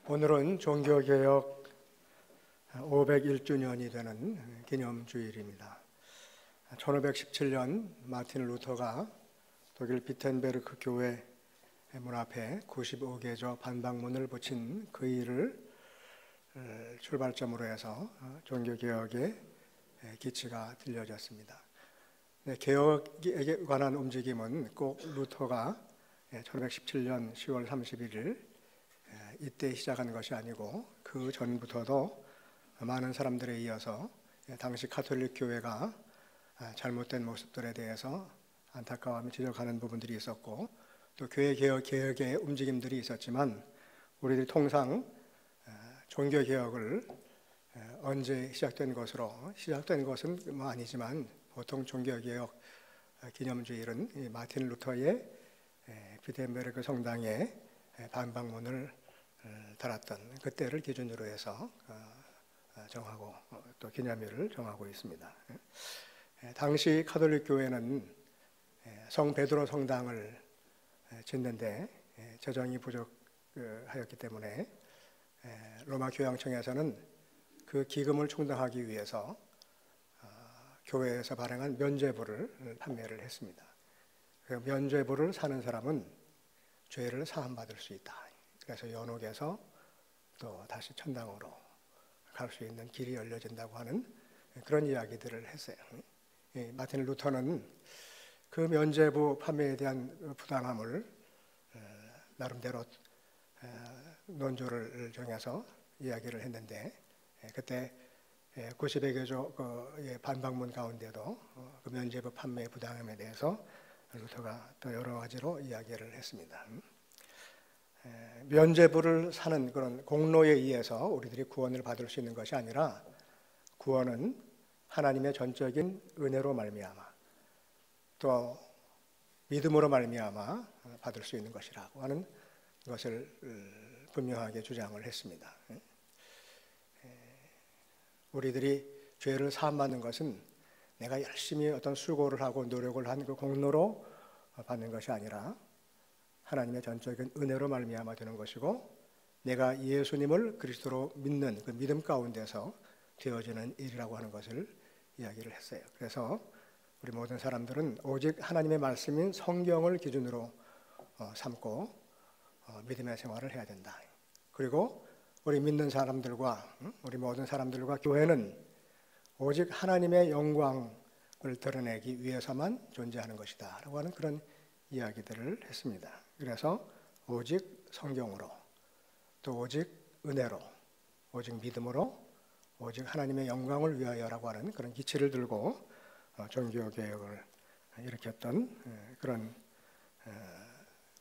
오늘은 종교개혁 501주년이 되는 기념주일입니다. 1517년 마틴 루터가 독일 비텐베르크 교회 문 앞에 95개조 반박문을 붙인 그 일을 출발점으로 해서 종교개혁의 기치가 들려졌습니다. 개혁에 관한 움직임은 꼭 루터가 1517년 10월 31일 이때 시작한 것이 아니고 그 전부터도 많은 사람들에 이어서 당시 가톨릭 교회가 잘못된 모습들에 대해서 안타까움을 지적하는 부분들이 있었고, 또 교회 개혁의 움직임들이 있었지만, 우리들이 통상 종교 개혁을 언제 시작된 것은 아니지만 보통 종교 개혁 기념주일은 마틴 루터의 비텐베르크 성당에 반박문을 달았던 그때를 기준으로 해서 정하고 또 기념일을 정하고 있습니다. 당시 가톨릭 교회는 성 베드로 성당을 짓는데 재정이 부족하였기 때문에 로마 교황청에서는 그 기금을 충당하기 위해서 교회에서 발행한 면죄부를 판매를 했습니다. 그 면죄부를 사는 사람은 죄를 사함받을 수 있다. 그래서 연옥에서 또 다시 천당으로 갈 수 있는 길이 열려진다고 하는 그런 이야기들을 했어요. 마틴 루터는 그 면죄부 판매에 대한 부당함을 나름대로 논조를 정해서 이야기를 했는데, 그때 90여 개조 반박문 가운데도 그 면죄부 판매 부당함에 대해서 루터가 또 여러 가지로 이야기를 했습니다. 면죄부를 사는 그런 공로에 의해서 우리들이 구원을 받을 수 있는 것이 아니라, 구원은 하나님의 전적인 은혜로 말미암아 또 믿음으로 말미암아 받을 수 있는 것이라고 하는 것을 분명하게 주장을 했습니다. 우리들이 죄를 사함받는 것은 내가 열심히 어떤 수고를 하고 노력을 한 그 공로로 받는 것이 아니라 하나님의 전적인 은혜로 말미암아 되는 것이고, 내가 예수님을 그리스도로 믿는 그 믿음 가운데서 되어지는 일이라고 하는 것을 이야기를 했어요. 그래서 우리 모든 사람들은 오직 하나님의 말씀인 성경을 기준으로 삼고 믿음의 생활을 해야 된다. 그리고 우리 믿는 사람들과 우리 모든 사람들과 교회는 오직 하나님의 영광을 드러내기 위해서만 존재하는 것이다 라고 하는 그런 이야기들을 했습니다. 그래서 오직 성경으로, 또 오직 은혜로, 오직 믿음으로, 오직 하나님의 영광을 위하여라고 하는 그런 기치를 들고 종교개혁을 일으켰던 그런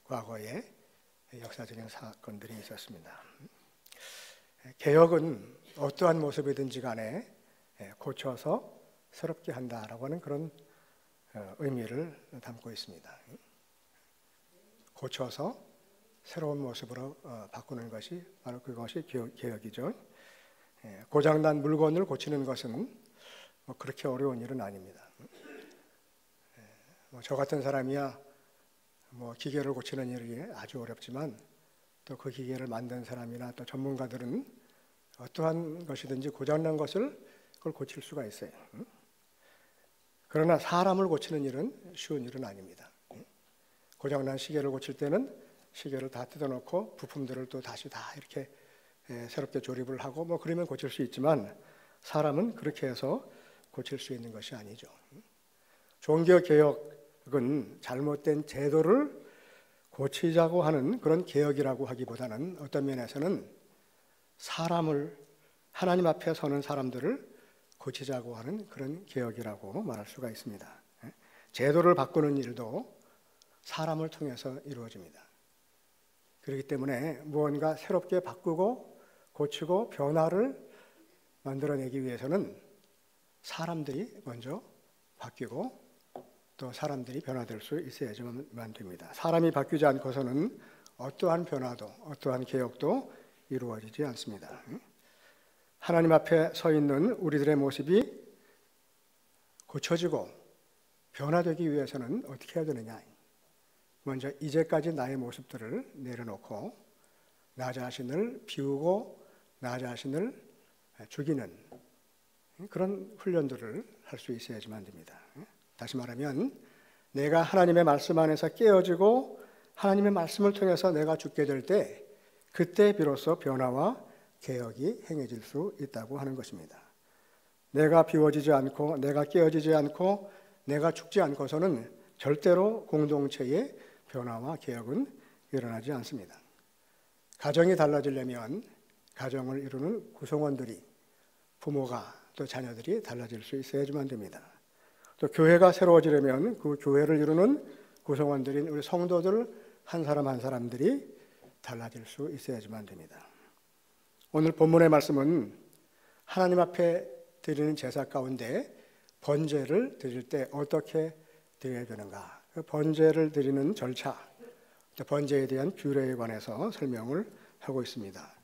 과거의 역사적인 사건들이 있었습니다. 개혁은 어떠한 모습이든지 간에 고쳐서 새롭게 한다라고 하는 그런 의미를 담고 있습니다. 고쳐서 새로운 모습으로 바꾸는 것이 바로 그것이 개혁이죠. 고장난 물건을 고치는 것은 그렇게 어려운 일은 아닙니다. 저 같은 사람이야 기계를 고치는 일이 아주 어렵지만, 또 그 기계를 만든 사람이나 또 전문가들은 어떠한 것이든지 고장난 것을 그걸 고칠 수가 있어요. 그러나 사람을 고치는 일은 쉬운 일은 아닙니다. 고장난 시계를 고칠 때는 시계를 다 뜯어놓고 부품들을 또 다시 다 이렇게 새롭게 조립을 하고 그러면 고칠 수 있지만, 사람은 그렇게 해서 고칠 수 있는 것이 아니죠. 종교개혁은 잘못된 제도를 고치자고 하는 그런 개혁이라고 하기보다는 어떤 면에서는 사람을, 하나님 앞에 서는 사람들을 고치자고 하는 그런 개혁이라고 말할 수가 있습니다. 제도를 바꾸는 일도 사람을 통해서 이루어집니다. 그렇기 때문에 무언가 새롭게 바꾸고 고치고 변화를 만들어내기 위해서는 사람들이 먼저 바뀌고 또 사람들이 변화될 수 있어야지만 됩니다. 사람이 바뀌지 않고서는 어떠한 변화도 어떠한 개혁도 이루어지지 않습니다. 하나님 앞에 서 있는 우리들의 모습이 고쳐지고 변화되기 위해서는 어떻게 해야 되느냐? 먼저 이제까지 나의 모습들을 내려놓고 나 자신을 비우고 나 자신을 죽이는 그런 훈련들을 할 수 있어야지만 됩니다. 다시 말하면 내가 하나님의 말씀 안에서 깨어지고 하나님의 말씀을 통해서 내가 죽게 될 때 그때 비로소 변화와 개혁이 행해질 수 있다고 하는 것입니다. 내가 비워지지 않고 내가 깨어지지 않고 내가 죽지 않고서는 절대로 공동체의 변화와 개혁은 일어나지 않습니다. 가정이 달라지려면 가정을 이루는 구성원들이 부모가 또 자녀들이 달라질 수 있어야지만 됩니다. 또 교회가 새로워지려면 그 교회를 이루는 구성원들인 우리 성도들 한 사람 한 사람들이 달라질 수 있어야지만 됩니다. 오늘 본문의 말씀은 하나님 앞에 드리는 제사 가운데 번제를 드릴 때 어떻게 드려야 되는가, 그 번제를 드리는 절차, 번제에 대한 규례에 관해서 설명을 하고 있습니다.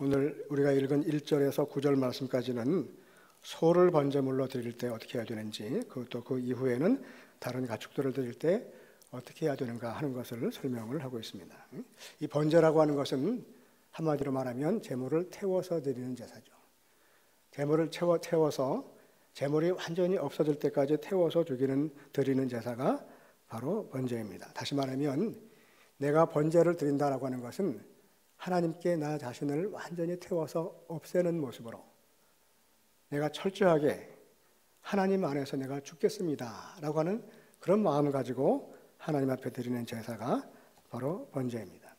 오늘 우리가 읽은 1절에서 9절 말씀까지는 소를 번제물로 드릴 때 어떻게 해야 되는지, 그것도 그 이후에는 다른 가축들을 드릴 때 어떻게 해야 되는가 하는 것을 설명을 하고 있습니다. 이 번제라고 하는 것은 한마디로 말하면 제물을 태워서 드리는 제사죠. 제물을 태워서 제물이 완전히 없어질 때까지 태워서 드리는 제사가 바로 번제입니다. 다시 말하면 내가 번제를 드린다라고 하는 것은 하나님께 나 자신을 완전히 태워서 없애는 모습으로 내가 철저하게 하나님 안에서 내가 죽겠습니다 라고 하는 그런 마음을 가지고 하나님 앞에 드리는 제사가 바로 번제입니다.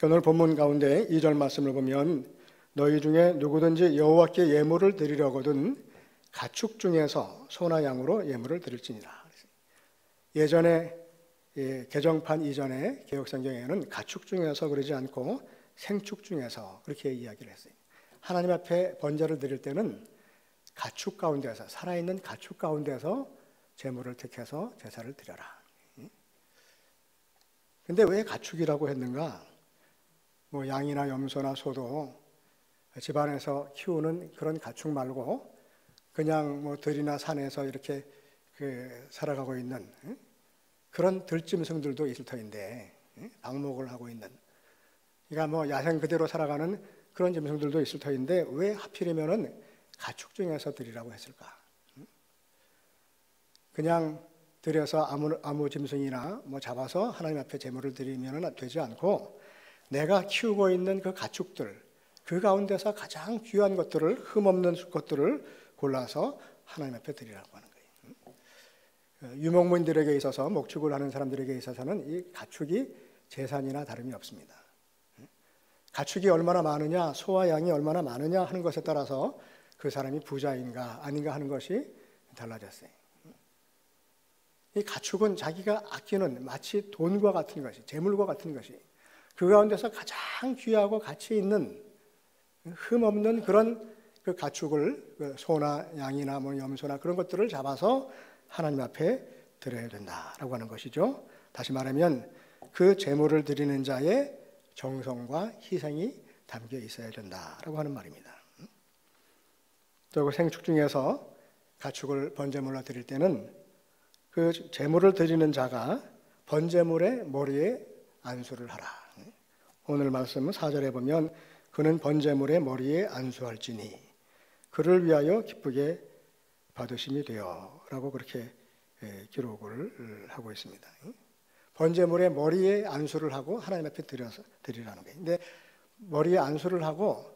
오늘 본문 가운데 2절 말씀을 보면 너희 중에 누구든지 여호와께 예물을 드리려거든 가축 중에서 소나 양으로 예물을 드릴지니라. 예전에 개정판 이전에 개역성경에는 가축 중에서 그러지 않고 생축 중에서 그렇게 이야기를 했어요. 하나님 앞에 번제를 드릴 때는 가축 가운데서, 살아있는 가축 가운데서 제물을 택해서 제사를 드려라. 근데 왜 가축이라고 했는가? 뭐 양이나 염소나 소도 집안에서 키우는 그런 가축 말고 그냥 뭐 들이나 산에서 이렇게 살아가고 있는 그런 들짐승들도 있을 터인데, 방목을 하고 있는, 그러니까 뭐 야생 그대로 살아가는 그런 짐승들도 있을 터인데 왜 하필이면은 가축 중에서 드리라고 했을까? 그냥 들여서 아무 짐승이나 뭐 잡아서 하나님 앞에 제물을 드리면 되지 않고 내가 키우고 있는 그 가축들, 그 가운데서 가장 귀한 것들을, 흠없는 것들을 골라서 하나님 앞에 드리라고 하는 거예요. 유목민들에게 있어서, 목축을 하는 사람들에게 있어서는 이 가축이 재산이나 다름이 없습니다. 가축이 얼마나 많으냐, 소와 양이 얼마나 많으냐 하는 것에 따라서 그 사람이 부자인가 아닌가 하는 것이 달라졌어요. 이 가축은 자기가 아끼는 마치 돈과 같은 것이, 재물과 같은 것이, 그 가운데서 가장 귀하고 가치 있는 흠없는 그런 그 가축을, 소나 양이나 뭐 염소나 그런 것들을 잡아서 하나님 앞에 드려야 된다라고 하는 것이죠. 다시 말하면 그 제물을 드리는 자의 정성과 희생이 담겨 있어야 된다라고 하는 말입니다. 또 생축 중에서 가축을 번제물로 드릴 때는 그 제물을 드리는 자가 번제물의 머리에 안수를 하라. 오늘 말씀은 4절에 보면 그는 번제물의 머리에 안수할지니 그를 위하여 기쁘게 받으심이 되어 라고 그렇게 기록을 하고 있습니다. 번제물의 머리에 안수를 하고 하나님 앞에 드리라는 거예요. 근데 머리에 안수를 하고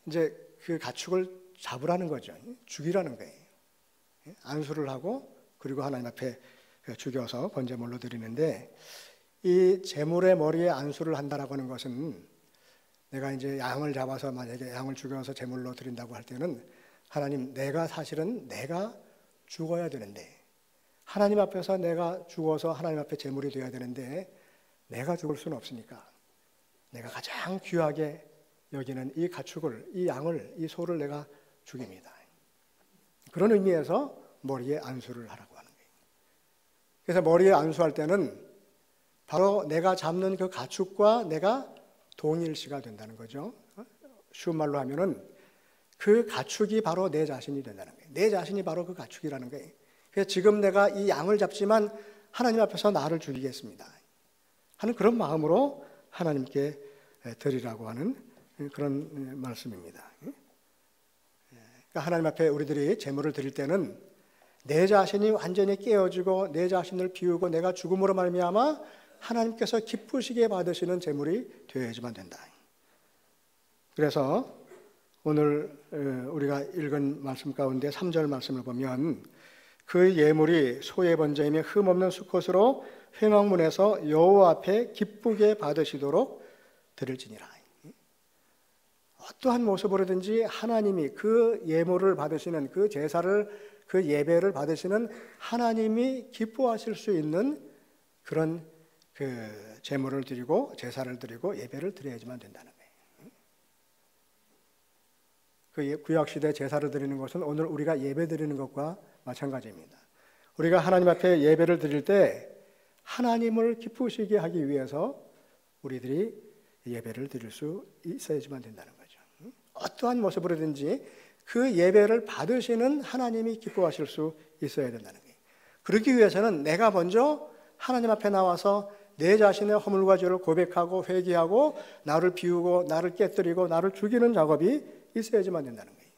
이제 그 가축을 잡으라는 거죠. 죽이라는 거예요. 안수를 하고 그리고 하나님 앞에 죽여서 번제물로 드리는데, 이 제물의 머리에 안수를 한다라고 하는 것은 내가 이제 양을 잡아서 만약에 양을 죽여서 제물로 드린다고 할 때는 하나님, 사실은 내가 죽어야 되는데, 하나님 앞에서 내가 죽어서 하나님 앞에 제물이 되어야 되는데 내가 죽을 수는 없으니까 내가 가장 귀하게 여기는 이 가축을, 이 양을, 이 소를 내가 죽입니다. 그런 의미에서 머리에 안수를 하라고 하는 거예요. 그래서 머리에 안수할 때는 바로 내가 잡는 그 가축과 내가 동일시가 된다는 거죠. 쉬운 말로 하면은 그 가축이 바로 내 자신이 된다는 거예요. 내 자신이 바로 그 가축이라는 거예요. 그래서 지금 내가 이 양을 잡지만 하나님 앞에서 나를 죽이겠습니다 하는 그런 마음으로 하나님께 드리라고 하는 그런 말씀입니다. 그러니까 하나님 앞에 우리들이 제물을 드릴 때는 내 자신이 완전히 깨어지고 내 자신을 비우고 내가 죽음으로 말미암아 하나님께서 기쁘시게 받으시는 제물이 되어야지만 된다. 그래서 오늘 우리가 읽은 말씀 가운데 3절 말씀을 보면 그 예물이 소의 번제이며 흠없는 수컷으로 회막문에서 여호와 앞에 기쁘게 받으시도록 드릴지니라. 어떠한 모습으로든지 하나님이 그 예물을 받으시는 그 제사를 그 예배를 받으시는 하나님이 기뻐하실 수 있는 그런 그 제물을 드리고 제사를 드리고 예배를 드려야지만 된다는 거예요. 그 구약시대 제사를 드리는 것은 오늘 우리가 예배 드리는 것과 마찬가지입니다. 우리가 하나님 앞에 예배를 드릴 때 하나님을 기쁘시게 하기 위해서 우리들이 예배를 드릴 수 있어야지만 된다는 거죠. 어떠한 모습으로든지 그 예배를 받으시는 하나님이 기뻐하실 수 있어야 된다는 거예요. 그러기 위해서는 내가 먼저 하나님 앞에 나와서 내 자신의 허물과 죄를 고백하고 회개하고 나를 비우고 나를 깨뜨리고 나를 죽이는 작업이 있어야지만 된다는 거예요.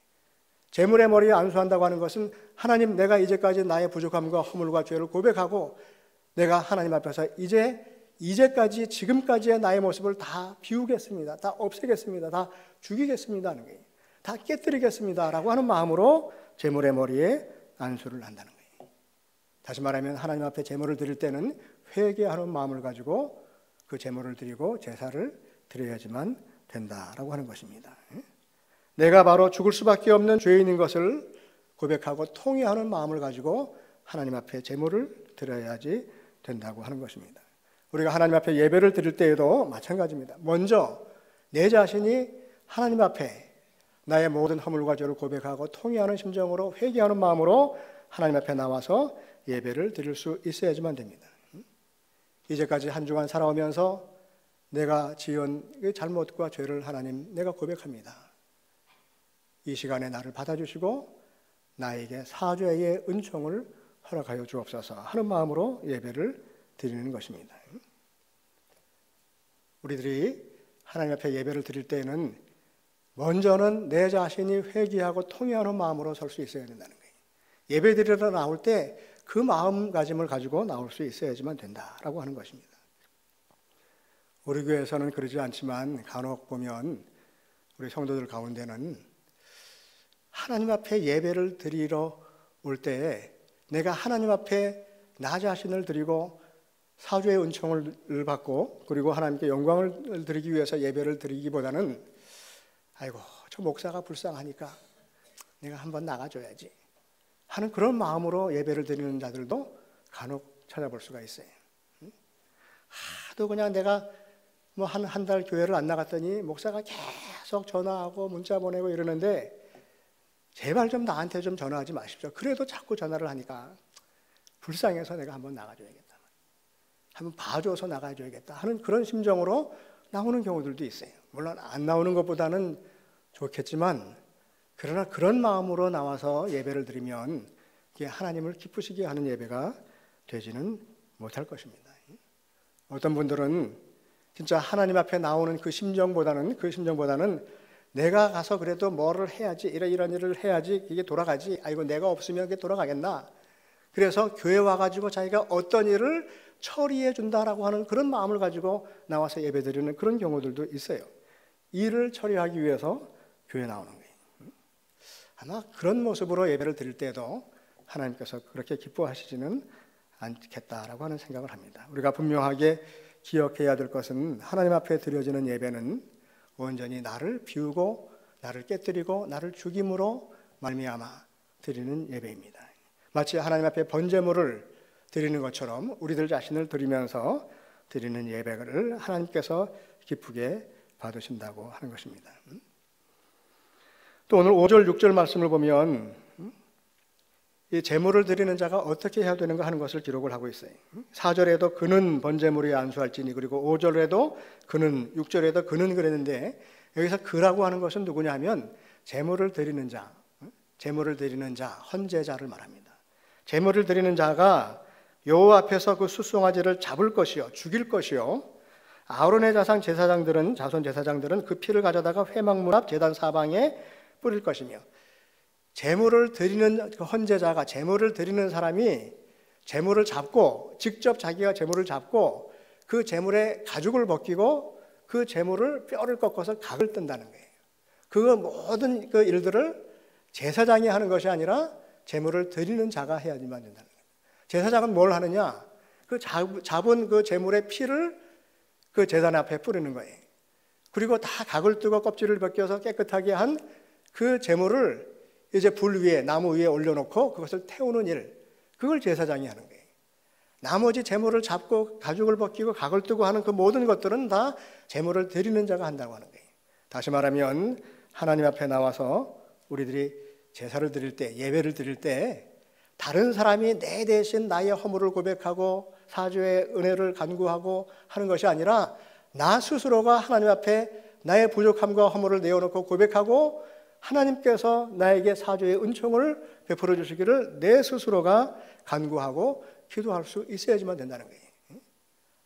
제물의 머리에 안수한다고 하는 것은 하나님, 내가 이제까지 나의 부족함과 허물과 죄를 고백하고 내가 하나님 앞에서 이제까지 지금까지의 나의 모습을 다 비우겠습니다. 다 없애겠습니다. 다 죽이겠습니다 하는 거예요. 다 깨뜨리겠습니다 라고 하는 마음으로 제물의 머리에 안수를 한다는 거예요. 다시 말하면 하나님 앞에 제물을 드릴 때는 회개하는 마음을 가지고 그 제물을 드리고 제사를 드려야지만 된다라고 하는 것입니다. 내가 바로 죽을 수밖에 없는 죄인인 것을 고백하고 통회하는 마음을 가지고 하나님 앞에 제물을 드려야지 된다고 하는 것입니다. 우리가 하나님 앞에 예배를 드릴 때에도 마찬가지입니다. 먼저 내 자신이 하나님 앞에 나의 모든 허물과 죄를 고백하고 통회하는 심정으로 회개하는 마음으로 하나님 앞에 나와서 예배를 드릴 수 있어야지만 됩니다. 이제까지 한 주간 살아오면서 내가 지은 잘못과 죄를 하나님 내가 고백합니다. 이 시간에 나를 받아주시고 나에게 사죄의 은총을 허락하여 주옵소서 하는 마음으로 예배를 드리는 것입니다. 우리들이 하나님 앞에 예배를 드릴 때에는 먼저는 내 자신이 회개하고 통회하는 마음으로 설 수 있어야 된다는 거예요. 예배 드리러 나올 때 그 마음가짐을 가지고 나올 수 있어야지만 된다라고 하는 것입니다. 우리 교회에서는 그러지 않지만 간혹 보면 우리 성도들 가운데는 하나님 앞에 예배를 드리러 올 때 내가 하나님 앞에 나 자신을 드리고 사죄의 은총을 받고 그리고 하나님께 영광을 드리기 위해서 예배를 드리기보다는 아이고 저 목사가 불쌍하니까 내가 한번 나가줘야지 하는 그런 마음으로 예배를 드리는 자들도 간혹 찾아볼 수가 있어요. 하도 그냥 내가 뭐 한 달 교회를 안 나갔더니 목사가 계속 전화하고 문자 보내고 이러는데 제발 좀 나한테 좀 전화하지 마십시오. 그래도 자꾸 전화를 하니까 불쌍해서 내가 한번 나가줘야겠다. 한번 봐줘서 나가줘야겠다 하는 그런 심정으로 나오는 경우들도 있어요. 물론 안 나오는 것보다는 좋겠지만 그러나 그런 마음으로 나와서 예배를 드리면 이게 하나님을 기쁘시게 하는 예배가 되지는 못할 것입니다. 어떤 분들은 진짜 하나님 앞에 나오는 그 심정보다는 내가 가서 그래도 뭐를 해야지 이런 일을 해야지 이게 돌아가지 아이고 내가 없으면 이게 돌아가겠나 그래서 교회 와가지고 자기가 어떤 일을 처리해 준다라고 하는 그런 마음을 가지고 나와서 예배 드리는 그런 경우들도 있어요. 일을 처리하기 위해서 교회 나오는 거예요. 아마 그런 모습으로 예배를 드릴 때도 하나님께서 그렇게 기뻐하시지는 않겠다라고 하는 생각을 합니다. 우리가 분명하게 기억해야 될 것은 하나님 앞에 드려지는 예배는 온전히 나를 비우고 나를 깨뜨리고 나를 죽임으로 말미암아 드리는 예배입니다. 마치 하나님 앞에 번제물을 드리는 것처럼 우리들 자신을 드리면서 드리는 예배를 하나님께서 기쁘게 받으신다고 하는 것입니다. 또 오늘 5절 6절 말씀을 보면 이 제물을 드리는 자가 어떻게 해야 되는가 하는 것을 기록을 하고 있어요. 4절에도 그는 번제물에 안수할지니 그리고 5절에도 그는 6절에도 그는 그랬는데 여기서 그라고 하는 것은 누구냐 하면 제물을 드리는 자, 헌제자를 말합니다. 제물을 드리는 자가 여호와 앞에서 그 수송아지를 잡을 것이요 죽일 것이요 아론의 자손 제사장들은 그 피를 가져다가 회막문 앞 제단 사방에 뿌릴 것이며, 제물을 드리는 그 헌제자가, 제물을 드리는 사람이 제물을 잡고, 직접 자기가 제물을 잡고 그 제물의 가죽을 벗기고 그 제물을 뼈를 꺾어서 각을 뜬다는 거예요. 그 모든 그 일들을 제사장이 하는 것이 아니라 제물을 드리는 자가 해야지만 된다는 거예요. 제사장은 뭘 하느냐? 그 잡은 그 제물의 피를 그 제단 앞에 뿌리는 거예요. 그리고 다 각을 뜨고 껍질을 벗겨서 깨끗하게 한 그 제물을 이제 불 위에, 나무 위에 올려놓고 그것을 태우는 일, 그걸 제사장이 하는 거예요. 나머지 제물을 잡고 가죽을 벗기고 각을 뜨고 하는 그 모든 것들은 다 제물을 드리는 자가 한다고 하는 거예요. 다시 말하면 하나님 앞에 나와서 우리들이 제사를 드릴 때, 예배를 드릴 때 다른 사람이 내 대신 나의 허물을 고백하고 사죄의 은혜를 간구하고 하는 것이 아니라 나 스스로가 하나님 앞에 나의 부족함과 허물을 내어놓고 고백하고 하나님께서 나에게 사죄의 은총을 베풀어 주시기를 내 스스로가 간구하고 기도할 수 있어야지만 된다는 거예요.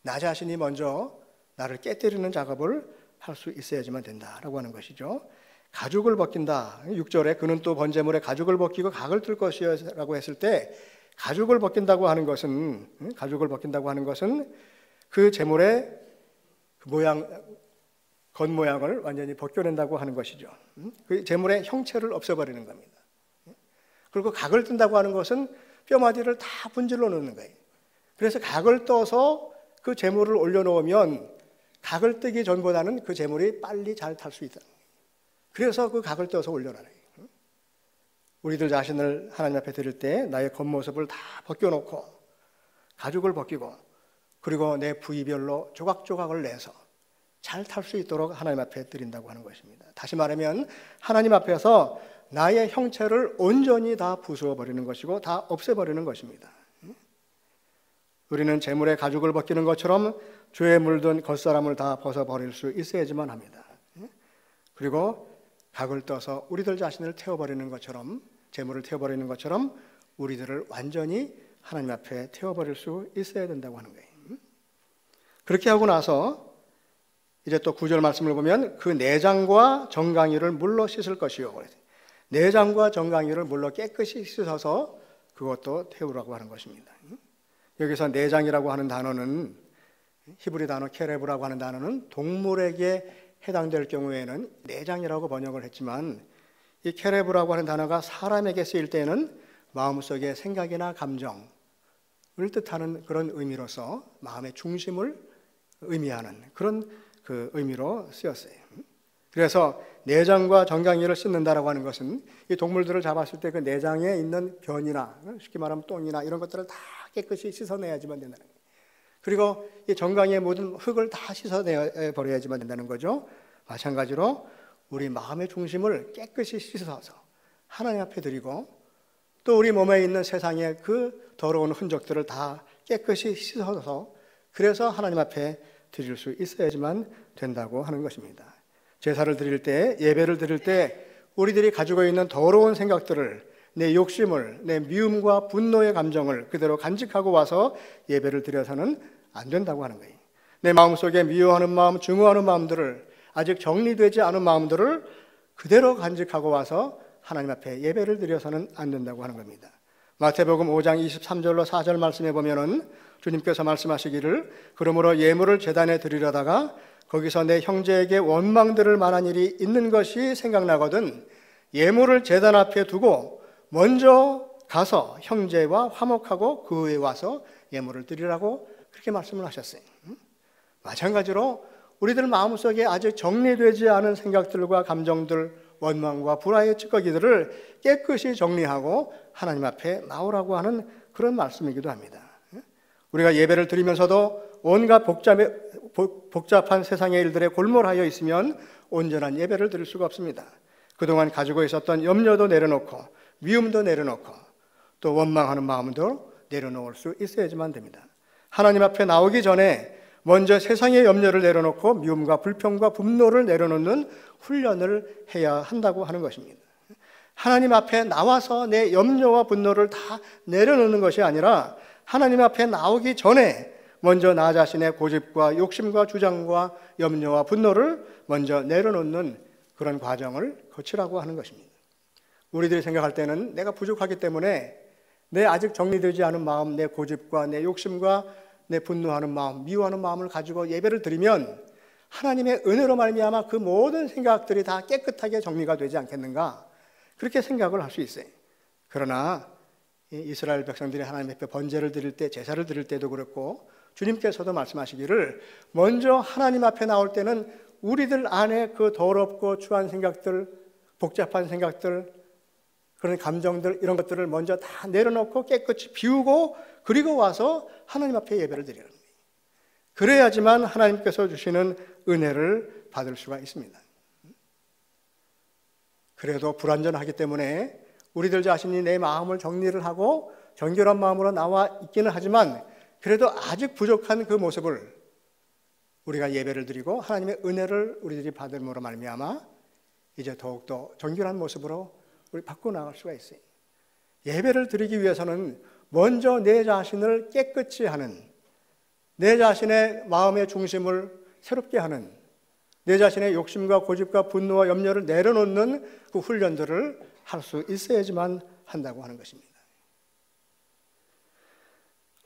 나 자신이 먼저 나를 깨뜨리는 작업을 할 수 있어야지만 된다라고 하는 것이죠. 가죽을 벗긴다. 6절에 그는 또 번제물에 가죽을 벗기고 각을 뜰 것이라고 했을 때, 가죽을 벗긴다고 하는 것은 그 제물의 그 모양, 겉모양을 완전히 벗겨낸다고 하는 것이죠. 그 제물의 형체를 없애버리는 겁니다. 그리고 각을 뜬다고 하는 것은 뼈마디를 다 분질러 놓는 거예요. 그래서 각을 떠서 그 제물을 올려놓으면 각을 뜨기 전보다는 그 제물이 빨리 잘 탈 수 있다. 그래서 그 각을 떠서 올려놔요. 우리들 자신을 하나님 앞에 드릴 때 나의 겉모습을 다 벗겨놓고 가죽을 벗기고 그리고 내 부위별로 조각조각을 내서 잘 탈 수 있도록 하나님 앞에 드린다고 하는 것입니다. 다시 말하면 하나님 앞에서 나의 형체를 온전히 다 부수어버리는 것이고 다 없애버리는 것입니다. 우리는 제물의 가죽을 벗기는 것처럼 죄에 물든 겉사람을 다 벗어버릴 수 있어야지만 합니다. 그리고 각을 떠서 우리들 자신을 태워버리는 것처럼, 제물을 태워버리는 것처럼 우리들을 완전히 하나님 앞에 태워버릴 수 있어야 된다고 하는 거예요. 그렇게 하고 나서 이제 또 9절 말씀을 보면 그 내장과 정강이를 물로 씻을 것이요. 내장과 정강이를 물로 깨끗이 씻어서 그것도 태우라고 하는 것입니다. 여기서 내장이라고 하는 단어는, 히브리 단어 케레브라고 하는 단어는 동물에게 해당될 경우에는 내장이라고 번역을 했지만, 이 케레브라고 하는 단어가 사람에게 쓰일 때는 마음속의 생각이나 감정을 뜻하는 그런 의미로서 마음의 중심을 의미하는 그런 그 의미로 쓰였어요. 그래서 내장과 정강이를 씻는다라고 하는 것은 이 동물들을 잡았을 때 그 내장에 있는 변이나, 쉽게 말하면 똥이나 이런 것들을 다 깨끗이 씻어내야지만 된다는 거예요. 그리고 이 정강이의 모든 흙을 다 씻어내 버려야지만 된다는 거죠. 마찬가지로 우리 마음의 중심을 깨끗이 씻어서 하나님 앞에 드리고, 또 우리 몸에 있는 세상의 그 더러운 흔적들을 다 깨끗이 씻어서 그래서 하나님 앞에 드릴 수 있어야지만 된다고 하는 것입니다. 제사를 드릴 때, 예배를 드릴 때 우리들이 가지고 있는 더러운 생각들을, 내 욕심을, 내 미움과 분노의 감정을 그대로 간직하고 와서 예배를 드려서는 안 된다고 하는 거예요. 내 마음속에 미워하는 마음, 증오하는 마음들을, 아직 정리되지 않은 마음들을 그대로 간직하고 와서 하나님 앞에 예배를 드려서는 안 된다고 하는 겁니다. 마태복음 5장 23절로 4절 말씀에 보면은 주님께서 말씀하시기를 그러므로 예물을 제단에 드리려다가 거기서 내 형제에게 원망들을 만한 일이 있는 것이 생각나거든 예물을 제단 앞에 두고 먼저 가서 형제와 화목하고 그 후에 와서 예물을 드리라고 그렇게 말씀을 하셨어요. 마찬가지로 우리들 마음속에 아직 정리되지 않은 생각들과 감정들, 원망과 불화의 찌꺼기들을 깨끗이 정리하고 하나님 앞에 나오라고 하는 그런 말씀이기도 합니다. 우리가 예배를 드리면서도 온갖 복잡한 세상의 일들에 골몰하여 있으면 온전한 예배를 드릴 수가 없습니다. 그동안 가지고 있었던 염려도 내려놓고 미움도 내려놓고 또 원망하는 마음도 내려놓을 수 있어야지만 됩니다. 하나님 앞에 나오기 전에 먼저 세상의 염려를 내려놓고 미움과 불평과 분노를 내려놓는 훈련을 해야 한다고 하는 것입니다. 하나님 앞에 나와서 내 염려와 분노를 다 내려놓는 것이 아니라 하나님 앞에 나오기 전에 먼저 나 자신의 고집과 욕심과 주장과 염려와 분노를 먼저 내려놓는 그런 과정을 거치라고 하는 것입니다. 우리들이 생각할 때는 내가 부족하기 때문에 내 아직 정리되지 않은 마음, 내 고집과 내 욕심과 내 분노하는 마음, 미워하는 마음을 가지고 예배를 드리면 하나님의 은혜로 말미암아 그 모든 생각들이 다 깨끗하게 정리가 되지 않겠는가, 그렇게 생각을 할 수 있어요. 그러나 이스라엘 백성들이 하나님 앞에 번제를 드릴 때, 제사를 드릴 때도 그렇고 주님께서도 말씀하시기를 먼저 하나님 앞에 나올 때는 우리들 안에 그 더럽고 추한 생각들, 복잡한 생각들, 그런 감정들, 이런 것들을 먼저 다 내려놓고 깨끗이 비우고 그리고 와서 하나님 앞에 예배를 드리는 거예요. 그래야지만 하나님께서 주시는 은혜를 받을 수가 있습니다. 그래도 불완전하기 때문에 우리들 자신이 내 마음을 정리를 하고 정결한 마음으로 나와 있기는 하지만 그래도 아직 부족한 그 모습을 우리가 예배를 드리고 하나님의 은혜를 우리들이 받음으로 말미암아 이제 더욱더 정결한 모습으로 우리 바꿔 나갈 수가 있어요. 예배를 드리기 위해서는 먼저 내 자신을 깨끗이 하는, 내 자신의 마음의 중심을 새롭게 하는, 내 자신의 욕심과 고집과 분노와 염려를 내려놓는 그 훈련들을 할 수 있어야지만 한다고 하는 것입니다.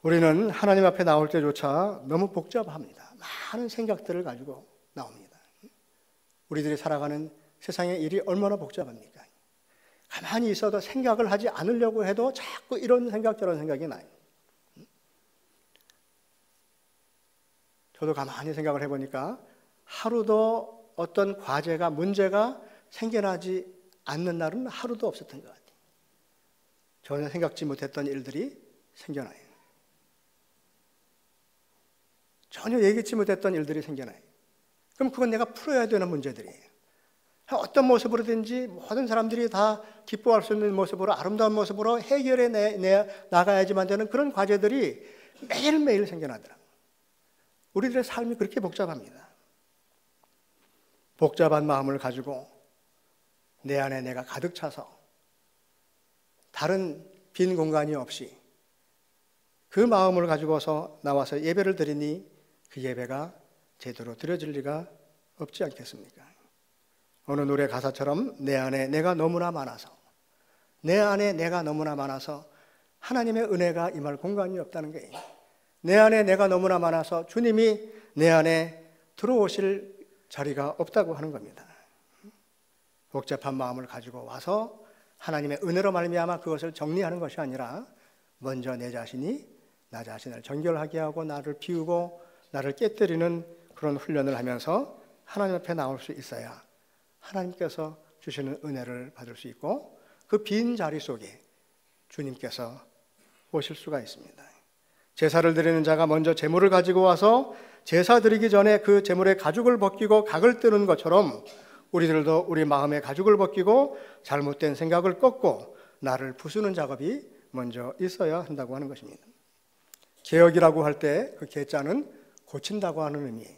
우리는 하나님 앞에 나올 때조차 너무 복잡합니다. 많은 생각들을 가지고 나옵니다. 우리들이 살아가는 세상의 일이 얼마나 복잡합니까? 가만히 있어도 생각을 하지 않으려고 해도 자꾸 이런 생각 저런 생각이 나요. 저도 가만히 생각을 해보니까 하루도 어떤 과제가, 문제가 생겨나지 않는 날은 하루도 없었던 것 같아요. 전혀 생각지 못했던 일들이 생겨나요. 전혀 예기치 못했던 일들이 생겨나요. 그럼 그건 내가 풀어야 되는 문제들이에요. 어떤 모습으로든지 모든 사람들이 다 기뻐할 수 있는 모습으로, 아름다운 모습으로 해결해 나가야지만 되는 그런 과제들이 매일매일 생겨나더라고요. 우리들의 삶이 그렇게 복잡합니다. 복잡한 마음을 가지고 내 안에 내가 가득 차서 다른 빈 공간이 없이 그 마음을 가지고서 나와서 예배를 드리니 그 예배가 제대로 드려질 리가 없지 않겠습니까? 어느 노래 가사처럼 내 안에 내가 너무나 많아서, 내 안에 내가 너무나 많아서 하나님의 은혜가 임할 공간이 없다는 거예요. 내 안에 내가 너무나 많아서 주님이 내 안에 들어오실 자리가 없다고 하는 겁니다. 복잡한 마음을 가지고 와서 하나님의 은혜로 말미암아 그것을 정리하는 것이 아니라 먼저 내 자신이 나 자신을 정결하게 하고 나를 비우고 나를 깨뜨리는 그런 훈련을 하면서 하나님 앞에 나올 수 있어야 하나님께서 주시는 은혜를 받을 수 있고 그 빈 자리 속에 주님께서 오실 수가 있습니다. 제사를 드리는 자가 먼저 제물을 가지고 와서 제사 드리기 전에 그 제물의 가죽을 벗기고 각을 뜨는 것처럼 우리들도 우리 마음의 가죽을 벗기고 잘못된 생각을 꺾고 나를 부수는 작업이 먼저 있어야 한다고 하는 것입니다. 개혁이라고 할 때 그 개자는 고친다고 하는 의미예요.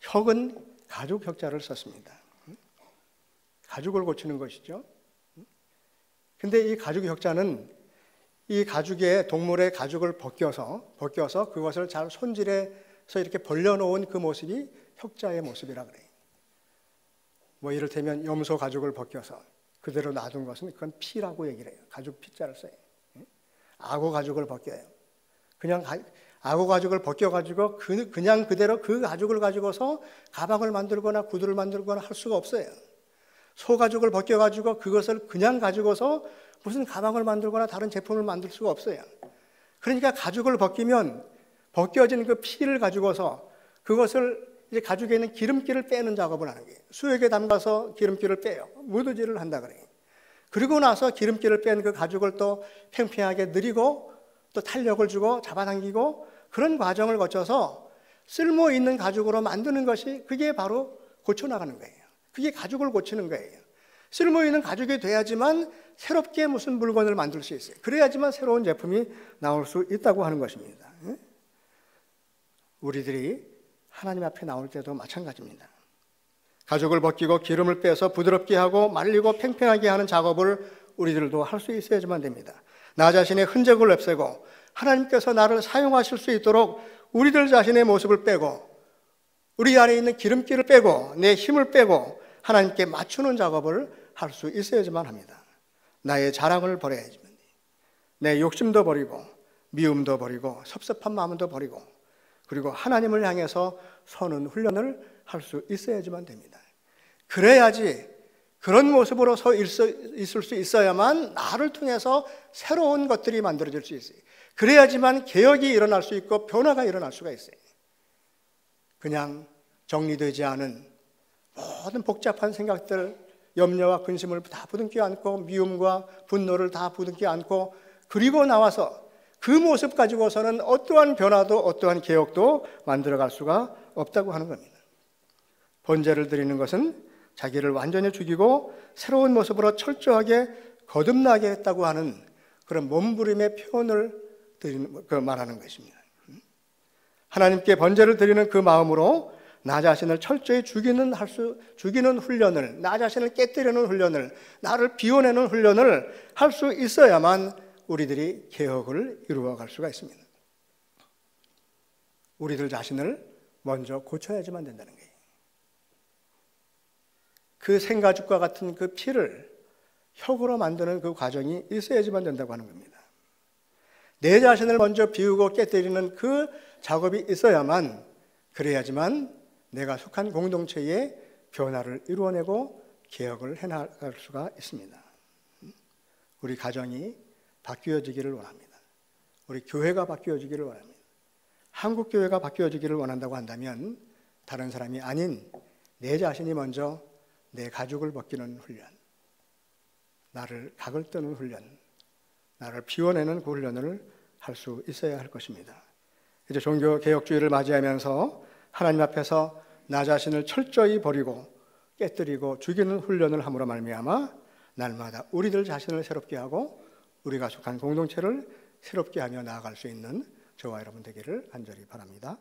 혁은 가죽 혁자를 썼습니다. 가죽을 고치는 것이죠. 근데 이 가죽 혁자는 이 가죽에 동물의 가죽을 벗겨서 그것을 잘 손질해서 이렇게 벌려놓은 그 모습이 혁자의 모습이라 그래요. 뭐 이를테면 염소 가죽을 벗겨서 그대로 놔둔 것은 그건 피라고 얘기를 해요. 가죽 피자를 써요. 악어 가죽을 벗겨요. 그냥 악어 가죽을 벗겨가지고 그냥 그대로 그 가죽을 가지고서 가방을 만들거나 구두를 만들거나 할 수가 없어요. 소 가죽을 벗겨가지고 그것을 그냥 가지고서 무슨 가방을 만들거나 다른 제품을 만들 수가 없어요. 그러니까 가죽을 벗기면 벗겨진 그 피를 가지고서 그것을 이제 가죽에 있는 기름기를 빼는 작업을 하는 거예요. 수액에 담가서 기름기를 빼요. 무드질을 한다 그래요. 그리고 나서 기름기를 뺀 그 가죽을 또 팽팽하게 늘리고 또 탄력을 주고 잡아당기고 그런 과정을 거쳐서 쓸모 있는 가죽으로 만드는 것이 그게 바로 고쳐나가는 거예요. 그게 가죽을 고치는 거예요. 쓸모 있는 가죽이 돼야지만 새롭게 무슨 물건을 만들 수 있어요. 그래야지만 새로운 제품이 나올 수 있다고 하는 것입니다. 우리들이 하나님 앞에 나올 때도 마찬가지입니다. 가죽을 벗기고 기름을 빼서 부드럽게 하고 말리고 팽팽하게 하는 작업을 우리들도 할 수 있어야지만 됩니다. 나 자신의 흔적을 없애고 하나님께서 나를 사용하실 수 있도록 우리들 자신의 모습을 빼고 우리 안에 있는 기름기를 빼고 내 힘을 빼고 하나님께 맞추는 작업을 할 수 있어야지만 합니다. 나의 자랑을 버려야지만, 내 욕심도 버리고 미움도 버리고 섭섭한 마음도 버리고 그리고 하나님을 향해서 서는 훈련을 할 수 있어야지만 됩니다. 그래야지, 그런 모습으로 서 있을 수 있어야만 나를 통해서 새로운 것들이 만들어질 수 있어요. 그래야지만 개혁이 일어날 수 있고 변화가 일어날 수가 있어요. 그냥 정리되지 않은 모든 복잡한 생각들, 염려와 근심을 다 부둥켜 안고 미움과 분노를 다 부둥켜 안고 그리고 나와서 그 모습 가지고서는 어떠한 변화도 어떠한 개혁도 만들어갈 수가 없다고 하는 겁니다. 번제를 드리는 것은 자기를 완전히 죽이고 새로운 모습으로 철저하게 거듭나게 했다고 하는 그런 몸부림의 표현을 말하는 것입니다. 하나님께 번제를 드리는 그 마음으로 나 자신을 철저히 죽이는 훈련을, 나 자신을 깨뜨리는 훈련을, 나를 비워내는 훈련을 할 수 있어야만 우리들이 개혁을 이루어갈 수가 있습니다. 우리들 자신을 먼저 고쳐야지만 된다는 거예요. 그 생가죽과 같은 그 피를 혁으로 만드는 그 과정이 있어야지만 된다고 하는 겁니다. 내 자신을 먼저 비우고 깨뜨리는 그 작업이 있어야만, 그래야지만 내가 속한 공동체의 변화를 이루어내고 개혁을 해나갈 수가 있습니다. 우리 가정이 바뀌어지기를 원합니다. 우리 교회가 바뀌어지기를 원합니다. 한국 교회가 바뀌어지기를 원한다고 한다면 다른 사람이 아닌 내 자신이 먼저 내 가죽을 벗기는 훈련, 나를 각을 뜨는 훈련, 나를 비워내는 그 훈련을 할 수 있어야 할 것입니다. 이제 종교개혁주의를 맞이하면서 하나님 앞에서 나 자신을 철저히 버리고 깨뜨리고 죽이는 훈련을 함으로 말미암아 날마다 우리들 자신을 새롭게 하고 우리가 속한 공동체를 새롭게 하며 나아갈 수 있는 저와 여러분 되기를 간절히 바랍니다.